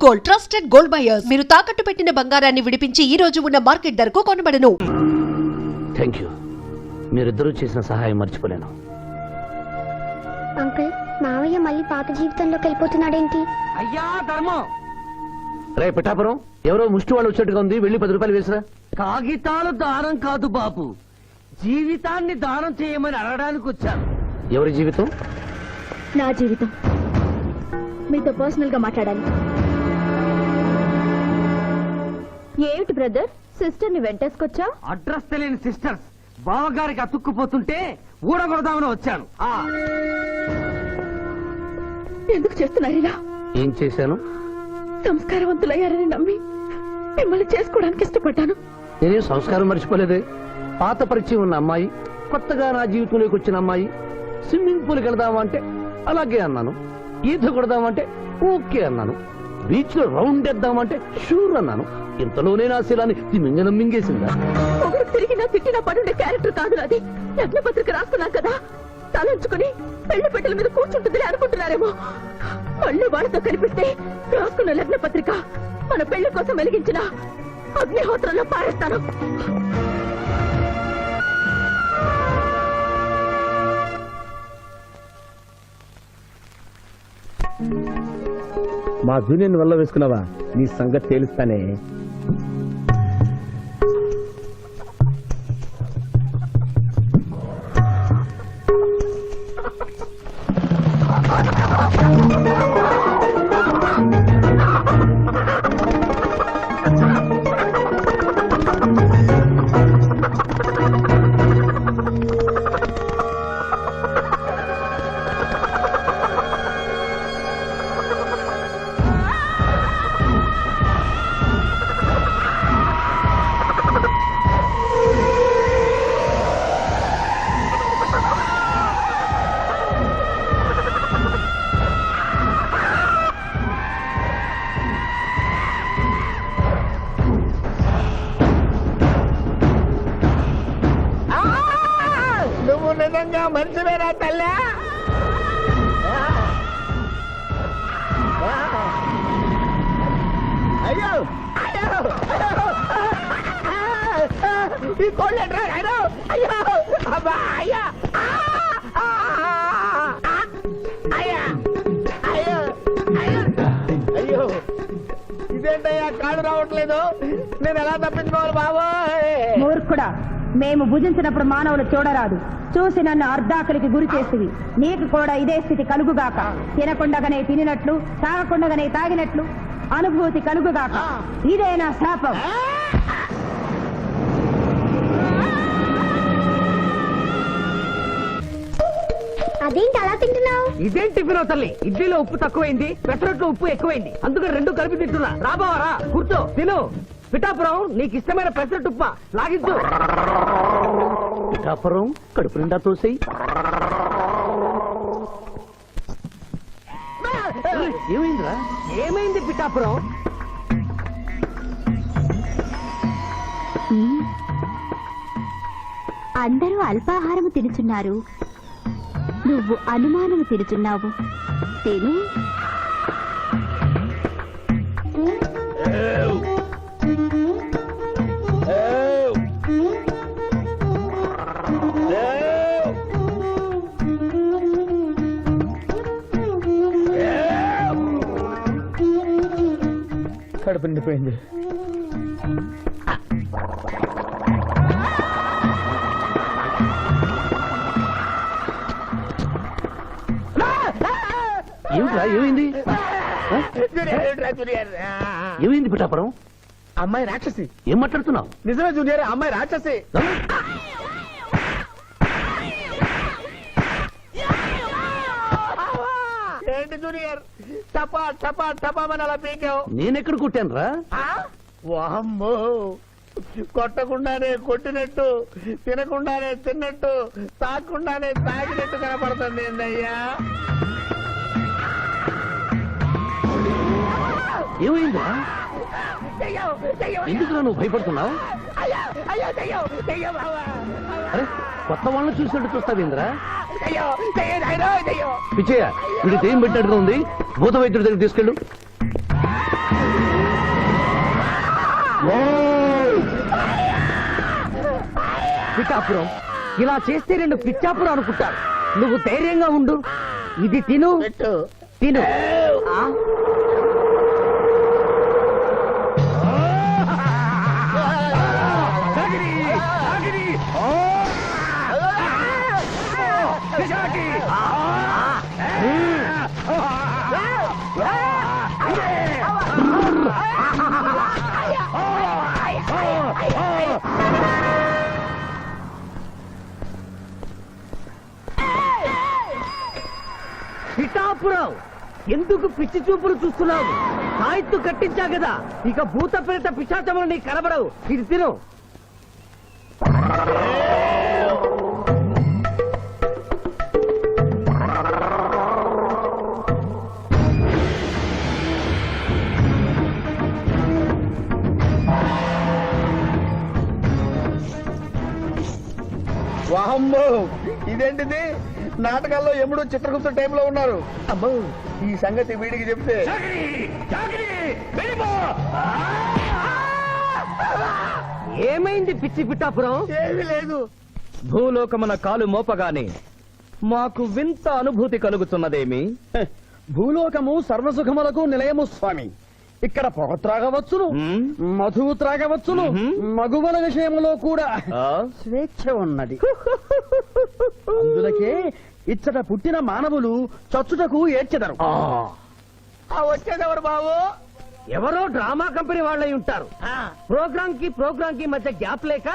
Gold, trusted gold buyers. మీరు తాకట్టు పెట్టిన బంగారాన్ని విడిపించి ఈ రోజు ఉన్న మార్కెట్ ధరకు కొనబడను. Thank you. మీరిద్దరూ చేసిన సహాయం మర్చిపోలేను. అంకుల్, మావయ్య మళ్ళీ పాత జీవితంలోకి వెళ్ళిపోతున్నాడేంటి? అయ్యా ధర్మం, రే పిఠాపురం, ఎవరో ముష్టి వాళ్ళు వచ్చేట్టుగా ఉంది, వెళ్ళి 10 రూపాయలు వేసిరా. కాగితాలు దానం కాదు బాబు, జీవితాన్ని దానం చేయమని అడగడానికి వచ్చాను. ఎవరి జీవితం? నా జీవితం. మీతో పర్సనల్ గా మాట్లాడాలి. ఏమిటి బ్రదర్, సిస్టర్ ని వెంటేసుకొచ్చా? అడ్రస్ తెలియని సిస్టర్స్ బావగారికి అతుక్కుపోతుంటే ఊడగొడదామని వచ్చాను. ఎందుకు చేస్తున్నారు ఇలా? ఏం చేశాను? సంస్కారవంతులయ్యారని నమ్మి మిమ్మల్ని చేసుకోవడానికి ఇష్టపడ్డాను. నేనేం సంస్కారం మర్చిపోలేదే. పాత పరిచయం ఉన్న అమ్మాయి, కొత్తగా నా జీవితంలోకి వచ్చిన అమ్మాయి. స్విమ్మింగ్ పూల్కి వెళదామంటే అలాగే అన్నాను. ఈత కొడదామంటే ఓకే అన్నాను. బీచ్ లో రౌండ్ వేద్దామంటే షూర్ అన్నాను. ఇంతలోనే నా శీలాన్ని తిమింగనం మింగేసిందా? ఒకరు తిరిగినా తిట్టినా పడుండే క్యారెక్టర్ కాదు నాది. లగ్న పత్రిక రాస్తున్నాం కదా, తలంచుకుని పెళ్లి పెట్టెల మీద కూర్చుంటుంది అనుకుంటున్నారేమో. పళ్ళు వాళ్ళతో కనిపిస్తే రాసుకున్న లగ్న పత్రిక మన పెళ్లి కోసం వెలిగించిన అగ్నిహోత్రంలో పారేస్తాను. మా జూనియర్ వల్ల వేసుకున్నావా? నీ సంగతి తేలుస్తానే. నువ్వు నిజంగా మంచివేనా తల్లా? అయ్యో అయ్యో ఈ కోళ్ళు ఎట్రా? అయ్యో అబ్బా, అయ్యా అయ్యా అయ్యో అయ్యో, ఇదేంటయ్యా కాళ్ళు రావట్లేదు, నేను ఎలా తప్పించుకోవాలి బాబోయ్? మూర్ఖుడా, మేము భుజించినప్పుడు మానవులు చూడరాదు, చూసి నన్ను అర్ధాకలికి గురి చేసివి. నీకు కూడా ఇదే స్థితి కలుగుగాక. తినకుండగానే తినినట్లు, తాగకుండగానే తాగినట్లు అనుభూతి కలుగుగాక. ఇదే నా శాపం. అదేంటి అలా తింటున్నావు? ఇదేం టిఫిన్ తల్లి? ఇడ్లీలో ఉప్పు తక్కువైంది, పెసరట్లో ఉప్పు ఎక్కువైంది, అందుకని రెండు కలిపి తింటున్నా. రాబావరా, కూర్చో తిను. పిఠాపురం, నీకు ఇష్టమైన పెసరట్టు ఉప్ప లాగించు. పిఠాపురం, కడుపు నిండా తోసేయి. ఏమైందిరా? ఏమైంది పిఠాపురం? అందరూ అల్పాహారము తినుచున్నారు, నువ్వు అనుమానము తినుచున్నావు. తిను. కడుపు నిండిపోయింది. ఏమిట్రా, ఏమైంది? ఏమైంది పిఠాపురం? అమ్మాయి రాక్షసి. ఏం మాట్లాడుతున్నావు? నిజమే జూనియర్, అమ్మాయి రాక్షసి. ఏంటి జూనియర్, టపా టపా టపామని అలా పీకావు? నేనెక్కడ కొట్టాను రా? వామ్మో, కొట్టకుండానే కొట్టినట్టు, తినకుండానే తిన్నట్టు, తాగకుండానే తాగినట్టు కనపడుతుంది ఏందయ్యా? ఏమైందా? ఎందుకురా నువ్వు భయపడుతున్నావు? అరే, కొత్త వాళ్ళని చూసినట్టు చూస్తావేంద్రా? పిచ్చయ్య, వీడి దెయ్యం పెట్టినట్టుగా ఉంది, భూత వైద్యుడి దగ్గర తీసుకెళ్ళు. పిఠాపురం ఇలా చేస్తే రెండు పిచ్చాపురం అనుకుంటారు. నువ్వు ధైర్యంగా ఉండు. ఇది తిను, పెట్టు. తిను. ఆ? పిఠాపురం ఎందుకు పిచ్చి చూపులు చూస్తున్నావు? సాయిత్తు కట్టించా కదా, ఇక భూత ప్రేత పిశాచములు నీకు కనబడవు. ఇది తిను. వామ్మో ఇదేంటిది? నాటకాల్లో ఎముడు చిత్రగుప్త టైంలో ఉన్నారు. అమ్మో ఈ సంగతి వీడికి చెప్తే ఏమైంది పిచ్చి పిఠాపురం? ఏమీ లేదు. భూలోకమున కాలు మోపగానే మాకు వింత అనుభూతి కలుగుతున్నదేమి? భూలోకము సర్వసుఖములకు నిలయము స్వామి. ఇక్కడ పొగ త్రాగవచ్చును, మ్మ్. మధువు త్రాగవచ్చును, మగువల విషయములో కూడా ఆ? స్వేచ్ఛ ఉన్నది. అందులకే ఇచ్చట పుట్టిన మానవులు చచ్చుటకు ఏడ్చెదరు. వచ్చేదెవరు బాబు? ఎవరో డ్రామా కంపెనీ వాళ్ళై ఉంటారు. ప్రోగ్రామ్ కి మధ్య గ్యాప్ లేక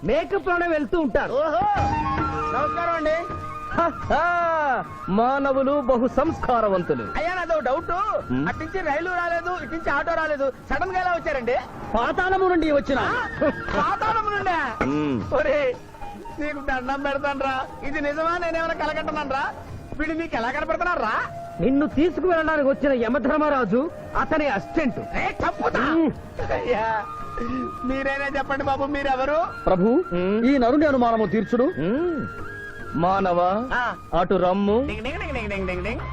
మేకప్ లోనే వెళ్తూ ఉంటారు. ఓహో నమస్కారం అండి. మానవులు బహు సంస్కారవంతులు. అయ్యా నాదో డౌట్. అట్నుంచి రైలు రాలేదు, ఇట్నుంచి ఆటో రాలేదు, సడన్ గా ఎలా వచ్చారండి? పాతాళము నుండి వచ్చిన పాతాళం నుండా? మ్మ్. ఒరే నీకు దండం పెడతానరా. ఇది నిజమా? నేనేమైనా కలగంటున్నానరా? వీడు నీకు ఎలా కనపడుతున్నారా? నిన్ను తీసుకువెళ్ళడానికి వచ్చిన యమధర్మరాజు అతని అసిస్టెంట్. తప్పుతా. అయ్యా మీరైనా చెప్పండి బాబు, మీరెవరు? ప్రభు ఈ నరుని అనుమానము తీర్చుడు. మ్మ్. మానవ ఆ. అటు రమ్ము, డింగ్ డింగ్ డింగ్ డింగ్ డింగ్ డింగ్ డింగ్.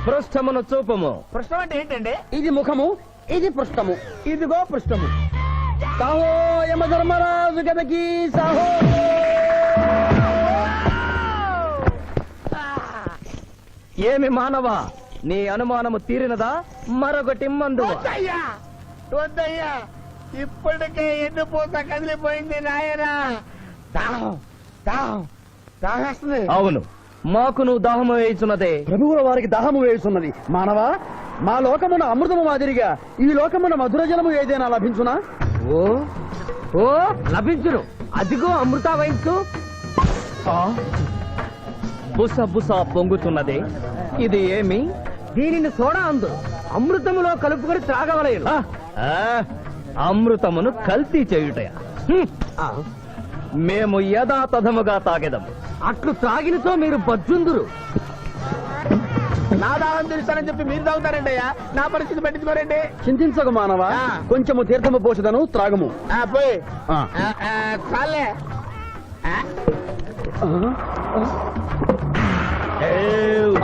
పృష్ఠమును చూపము. పృష్ఠం అంటే ఏంటండి? ఇది ముఖము, ఇది పృష్ఠము. ఇదిగో పృష్ఠము. సాహో యమధర్మరాజు గదకి సాహో. ఏమి మానవ, నీ అనుమానము తీరినదా? మరొకటి మందు. వద్దయ్యా వద్దయ్యా, ఇప్పటికే ఎన్ను పూత కదిలిపోయింది నాయనా. దాహం దాహం దాహేస్తుంది. అవును, మాకును దాహము వేయుచున్నదే. ప్రభువుల వారికి దాహము వేయుచున్నది. మానవ, మా లోకమున అమృతము మాదిరిగా ఈ లోకమున మధుర జలము ఏదైనా లభించునా? ఓ ఓ లభించును. అదిగో అమృత వయస్సు. ఆ? బుస బుస పొంగుతున్నదే, ఇది ఏమి? దీనిని సోడా అందు అమృతములో కలుపుకొని త్రాగవలేను. ఆ, అమృతమును కల్తీ చేయుటయా? హ్మ్. మేము యథాతథముగా తాగెదము. అట్లు త్రాగినతో మీరు బజ్జుందురు. నా దాహం తెలుస్తానని చెప్పి మీరు తాగుతారండి అయ్యా. నా పరిస్థితి పట్టించుకోరండి. చింతించక మానవ, కొంచెము తీర్థము పోషదను త్రాగము. పోయి ఆ. చాలే.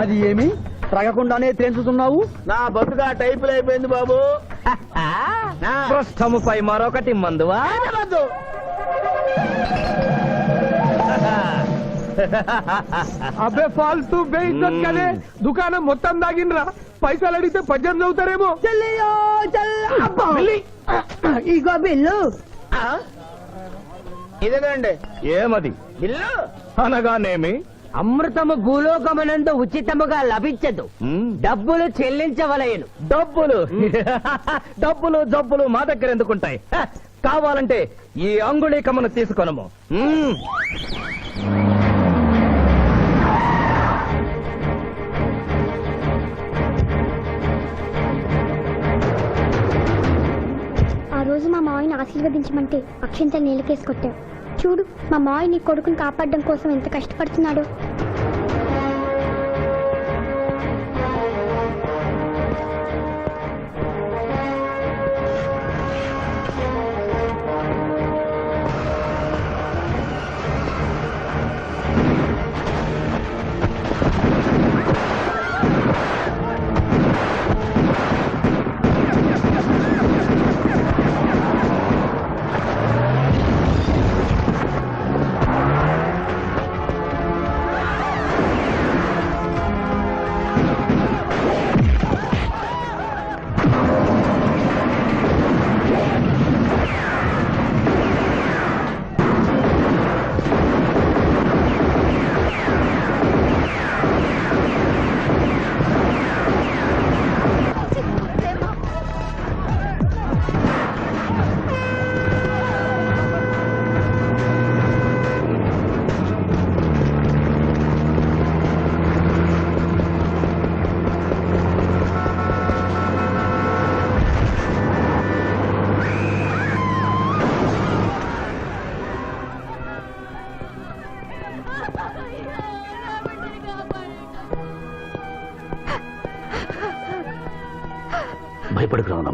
అది ఏమి త్రాగకుండానే తేల్చుతున్నావు? నా బతుగా టైపులు అయిపోయింది బాబు. పృష్ఠముపై మరొకటి మందువా? వద్దు. అబ్బే ఫాల్తూ బేయిజ్జత్ కదే. దుకాణం మొత్తం దాగినరా. పైసలు అడిగితే పద్యం చదువుతారేమో. ఇగో బిల్లు. ఇదేనండి ఏమది? బిల్లు. అనగానేమి? అమృతము భూలోకమునందు ఉచితముగా లభించదు. మ్మ్. డబ్బులు చెల్లించవలయను. డబ్బులు డబ్బులు జబ్బులు మా దగ్గర ఎందుకుంటాయి? హ, కావాలంటే ఈ అంగుళీకమును తీసుకొనము. మ్మ్. ఆ రోజు మా మావయ్యని ఆశీర్వదించమంటే అక్షింతలు నీళ్ళకేసి కొట్టావు. చూడు మా మావయ్య నీ కొడుకుని కాపాడడం కోసం ఎంత కష్టపడుతున్నాడు.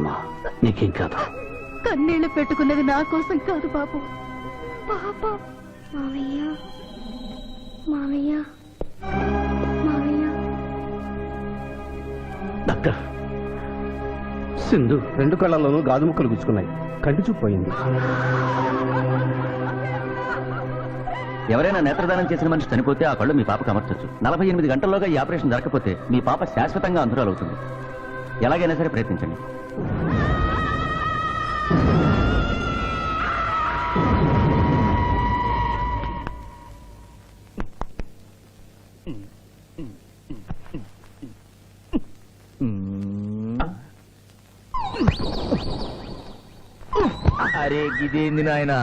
అమ్మా, నీకేం కాదు. కన్నీళ్లు పెట్టుకున్నది నా కోసం కాదు బాబు, పాప. మావయ్య మావయ్య మావయ్య డాక్టర్, సింధు 2 కళ్ళల్లోనూ గాజు ముక్కలు గుచ్చుకున్నాయి, కంటి చూపు పోయింది. ఎవరైనా నేత్రదానం చేసిన మనిషి చనిపోతే ఆ కళ్ళు మీ పాపకు అమర్చొచ్చు. 48 గంటల్లోగా ఈ ఆపరేషన్ జరగకపోతే మీ పాప శాశ్వతంగా అంధురాలవుతుంది. ఎలాగైనా సరే ప్రయత్నించండి. అరే గిదేంది నాయన,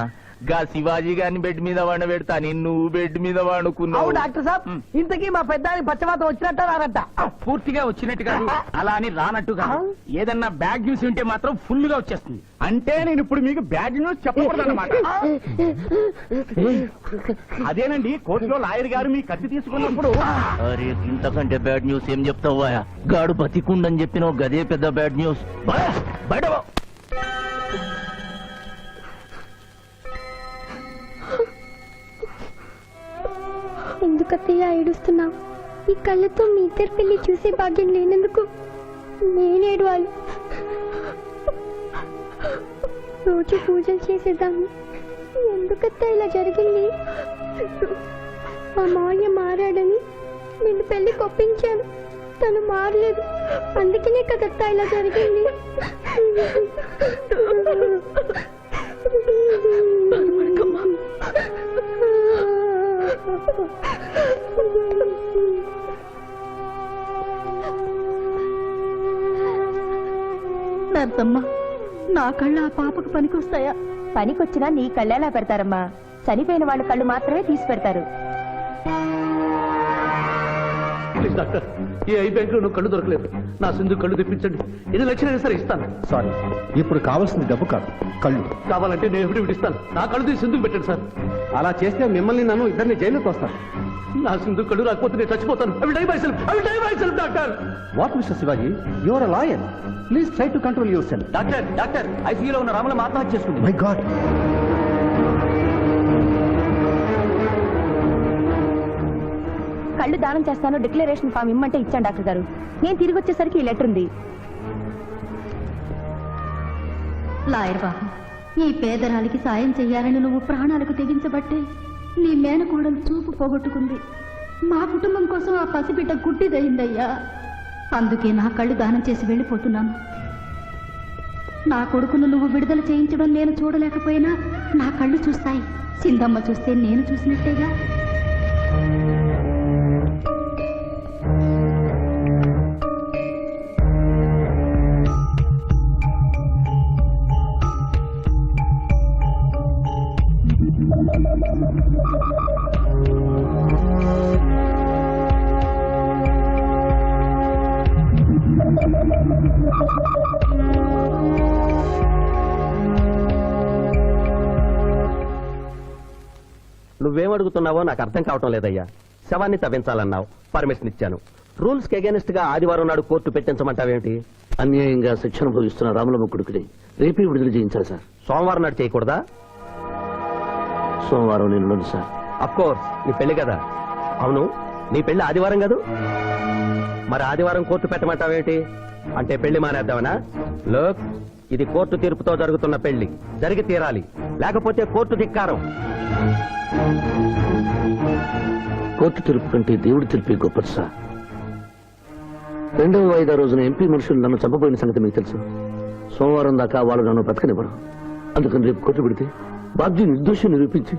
గా శివాజీ గారిని బెడ్ మీద వండబెడతా, నువ్వు బెడ్ మీద వండుకున్నావు. డాక్టర్ సాబ్, ఇంతకీ మా పెద్దానికి పచ్చవాతం వచ్చినట్ట రానట్ట? పూర్తిగా వచ్చినట్టు కాదు, అలా అని రానట్టు కాదు. ఏదన్నా బ్యాడ్ న్యూస్ ఉంటే మాత్రం ఫుల్ గా వచ్చేస్తుంది. అంటే నేను ఇప్పుడు మీకు బ్యాడ్ న్యూస్ చెప్పకూడదన్నమాట. అదేనండి, కోర్టులో లాయర్ గారు మీ కత్తి తీసుకున్నప్పుడు. అరే ఇంతకంటే బ్యాడ్ న్యూస్ ఏం చెప్తావా? గాడు బతికుండని చెప్పిన గదే పెద్ద బ్యాడ్ న్యూస్. బయట ఎందుకత్తయ్య ఏడుస్తున్నావు? ఈ కళ్ళతో మీ ఇద్దరు పెళ్లి చూసే భాగ్యం లేనందుకు నేనేడవాలి. రోజు పూజలు చేసేదాన్ని, ఎందుకత్తా ఇలా జరిగింది? మా మావయ్య మారాడని నిన్ను పెళ్లి కొప్పించాను, తను మారలేదు. అందుకనే కదత్తా ఇలా జరిగింది. నర్సమ్మ, నా కళ్ళు ఆ పాపకు పనికొస్తాయా? పనికొచ్చినా నీ కళ్ళెలా పెడతారమ్మా? చనిపోయిన వాళ్ళ కళ్ళు మాత్రమే తీసి పెడతారు. ప్లీజ్ డాక్టర్, ఈ ఐ బ్యాంక్ లో కళ్ళు దొరకలేదు. నా సింధు కళ్ళు తెప్పించండి. 8 లక్షలైనా సరే ఇస్తాను. సారీ, ఇప్పుడు కావాల్సింది డబ్బు కాదు, కళ్ళు. కావాలంటే నేను ఎప్పుడు ఇస్తాను. నా కళ్ళు తీసి సింధుకు పెట్టండి సార్. అలా చేస్తే మిమ్మల్ని నన్ను ఇద్దరిని జైలుకి వస్తాను. నా సింధు కళ్ళు రాకపోతే నేను చచ్చిపోతాను. అవి die myself doctor. What mister Shivaji, your a lawyer, please try to control yourself. Doctor doctor ఐసీయూలో ఉన్న రాముల ఆత్మహత్య చేసుకుంది. My god. కళ్ళు దానం చేస్తాను డిక్లరేషన్ ఫామ్ ఇమ్మంటే ఇచ్చాను డాక్టర్ గారు. నేను తిరిగి వచ్చేసరికి ఈ లెటర్ ఉంది. లాయర్ బాబు, ఈ పేదరాలికి సాయం చెయ్యాలని నువ్వు ప్రాణాలకు తెగించబట్టే నీ మేనకోడలు చూపు పోగొట్టుకుంది. మా కుటుంబం కోసం ఆ పసిబిడ్డ గుడ్డిదయిందయ్యా. అందుకే నా కళ్ళు దానం చేసి వెళ్ళిపోతున్నాను. నా కొడుకును నువ్వు విడుదల చేయించడం నేను చూడలేకపోయినా నా కళ్ళు చూస్తాయి. సింధమ్మ చూస్తే నేను చూసినట్టేగా. నువ్వేం అడుగుతున్నావో నాకు అర్థం కావటం లేదయ్యా. శవాన్ని తవ్వించాలన్నావు, పర్మిషన్ ఇచ్చాను. రూల్స్ కి అగేనిస్ట్ గా ఆదివారం నాడు కోర్టు పెట్టించమంటావేంటి? అన్యాయంగా శిక్ష అనుభవిస్తున్న రాములమ్మ కొడుకుని రేపే విడుదల చేయించాలి సార్. సోమవారం నాడు చేయకూడదా? సోమవారం నేను సార్. అఫ్ కోర్స్, నీ పెళ్లి కదా. అవును, నీ పెళ్లి ఆదివారం కాదు. మరి ఆదివారం కోర్టు పెట్టమంటావేంటి? అంటే పెళ్లి మానేద్దామనా? లోక్, ఇది కోర్టు తీర్పుతో జరుగుతున్న పెళ్లి, జరిగి తీరాలి, లేకపోతే కోర్టు ధిక్కారం. కోర్టు తీర్పు కంటే దేవుడి తీర్పే గొప్పది సార్. 2వ వాయిదా రోజున ఎంపీ మనుషులు నన్ను చంపబోయిన సంగతి మీకు తెలుసు. సోమవారం దాకా వాళ్ళు నన్ను బతకనివ్వరు. అందుకని రేపు కోర్టు పెడితే బాధ్యుని నిర్దోషం నిరూపించి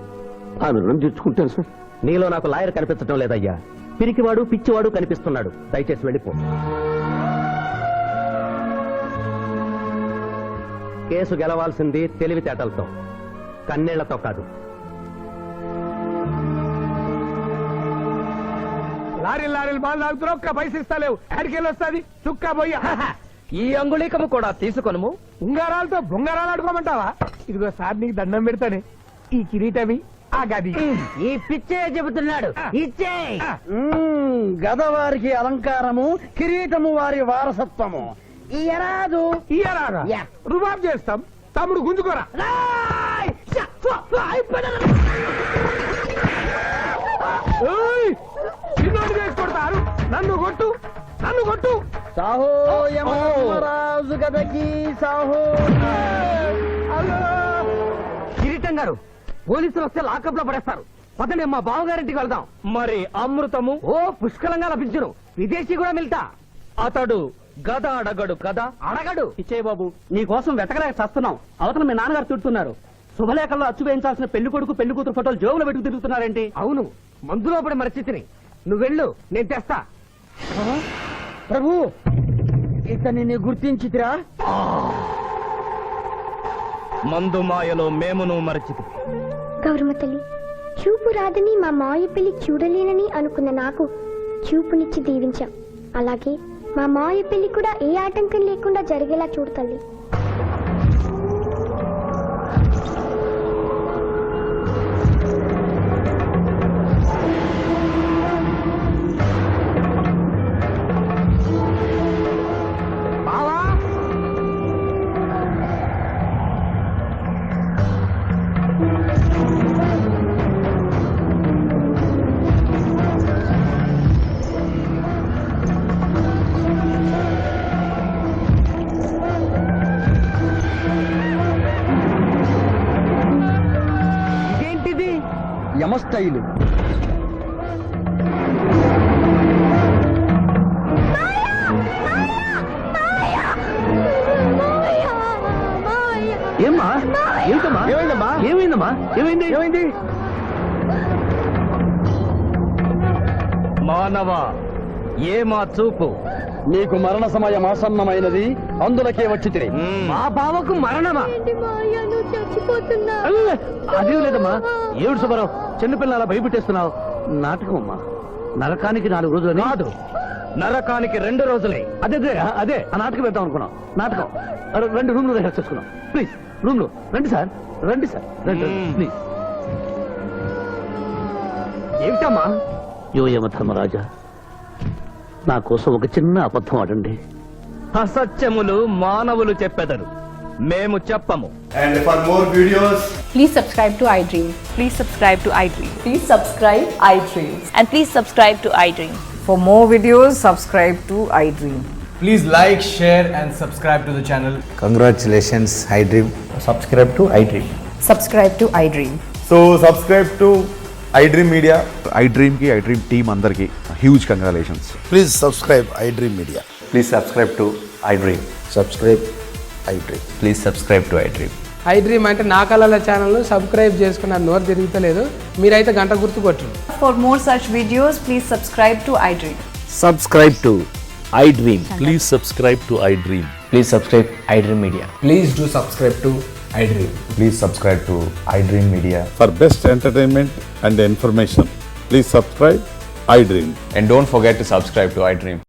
ఆమె రుణం తీర్చుకుంటాను సార్. నీలో నాకు లాయర్ కనిపించడం లేదయ్యా. పిరికివాడు పిచ్చివాడు కనిపిస్తున్నాడు. దయచేసి వెళ్ళిపో. కేసు గెలవాల్సింది తెలివితేటలతో, కన్నీళ్లతో కాదు. లారీలు బాల్ తాగుతున్నావు, ఒక్క పైసలు ఇస్తలేవు. ఎక్కడికెళ్ళి వస్తుంది చుక్క పోయి. ఈ అంగుళీకము కూడా తీసుకొనుము. ఉంగరాలతో బొంగరాలు ఆడుకోమంటావా? ఇదిగో సార్, నీకు దండం పెడతానే. ఈ కిరీటమి, ఆ గది. ఈ పిచ్చే చెబుతున్నాడు, ఇచ్చే. గదవారికి అలంకారము, కిరీటము వారి వారసత్వము. ఇయ్యరాదు. ఇయ్యరాగా యా. రుబాబ్ చేస్తాం. తమ్ముడు గుంజుకోరా. రాయ్! షా! ఫు! ఫు! అయిపోయినారు. ఏయ్! చిన్నోడు చేసి కొడతారు. నన్ను కొట్టు, నన్ను కొట్టు. సాహో యమరాజు గదకి సాహో. కిరీటం గారు, పోలీసులు వస్తే లాకప్ లో పడేస్తారు. పదండి, మా బావగారింటికి వెళ్దాం. మరి అమృతము ఓ పుష్కలంగా లభించును. విదేశీ కూడా మిల్తా. అతడు గద అడగడు కదా. అడగడు. ఇచ్చే బాబు నీ కోసం వెతకలేక చస్తున్నాం. అవతల మీ నాన్నగారు తిడుతున్నారు. శుభలేఖల్లో అచ్చు వేయించాల్సిన పెళ్లి కొడుకు పెళ్లి కూతురు ఫోటోలు జోబులో పెట్టుకు తిరుగుతున్నారేంటి? అవును, మందులో పడి మరిచితిని. నువ్వు వెళ్ళు, నేను తెస్తా. ప్రభు ఇతనిని గుర్తించితిరా? మందు మాయలో మేమును మరచితి. గౌరమ్మ తల్లి, చూపు రాదని మా మాయ పెళ్లి చూడలేనని అనుకున్న నాకు చూపునిచ్చి దీవించాం. అలాగే మా మాయ పెళ్లి కూడా ఏ ఆటంకం లేకుండా జరిగేలా చూడు తల్లి. బావా, ఇదేంటిది? యమ స్టైలు. ఏమ్మా? ఏంటమ్మా? ఏమైందమ్మా? ఏమైందమ్మా? ఏమైంది? ఏమైంది? మానవ ఏ మా చూపు. నీకు మరణ సమయం ఆసన్నమైనది, అందులకే వచ్చి తిరిగి. మా బావకు మరణమా? అదేం లేదమ్మా. ఏడు సుబ్బారావు, చిన్నపిల్లల భయపెట్టేస్తున్నావు. నాటకం అమ్మా. నరకానికి 4 రోజులు కాదు, నరకానికి 2 రోజులే. అదే అదే అదే ఆ నాటకం వేద్దాం అనుకున్నాం. నాటకం 2 రూమ్లు రిహార్స్ చేసుకున్నాం. ప్లీజ్ రూమ్ లో రండి సార్, రండి సార్, రండి ప్లీజ్. ఏమిటమ్మా? యోయమ ధర్మరాజా, నా కోసం ఒక చిన్న అబద్ధం ఆడండి. అసత్యములు మానవులు చెప్పెదరు, మేము చెప్పము. And for more videos, Please subscribe to iDream. Please subscribe to iDream. Please subscribe iDream. And please subscribe to iDream. For more videos, subscribe to iDream. please like, share and subscribe to the channel. Congratulations, iDream. Subscribe to iDream. Subscribe to iDream. So subscribe to iDream Media. iDream ki iDream team andarki huge congratulations. Please subscribe iDream Media. Please subscribe to iDream. Subscribe iDream. Please subscribe to iDream. iDream అంటే నా కళల channel subscribe చేసుకున్న నోరు తిరుగుతలేదు. మీరైతే గంట గుర్తు కొట్టు. For more such videos, please subscribe to iDream. Subscribe to iDream. Please subscribe to iDream. Please subscribe iDream Media. Please do subscribe to iDream. Please subscribe to iDream Media. For best entertainment and information, please subscribe iDream. And don't forget to subscribe to iDream.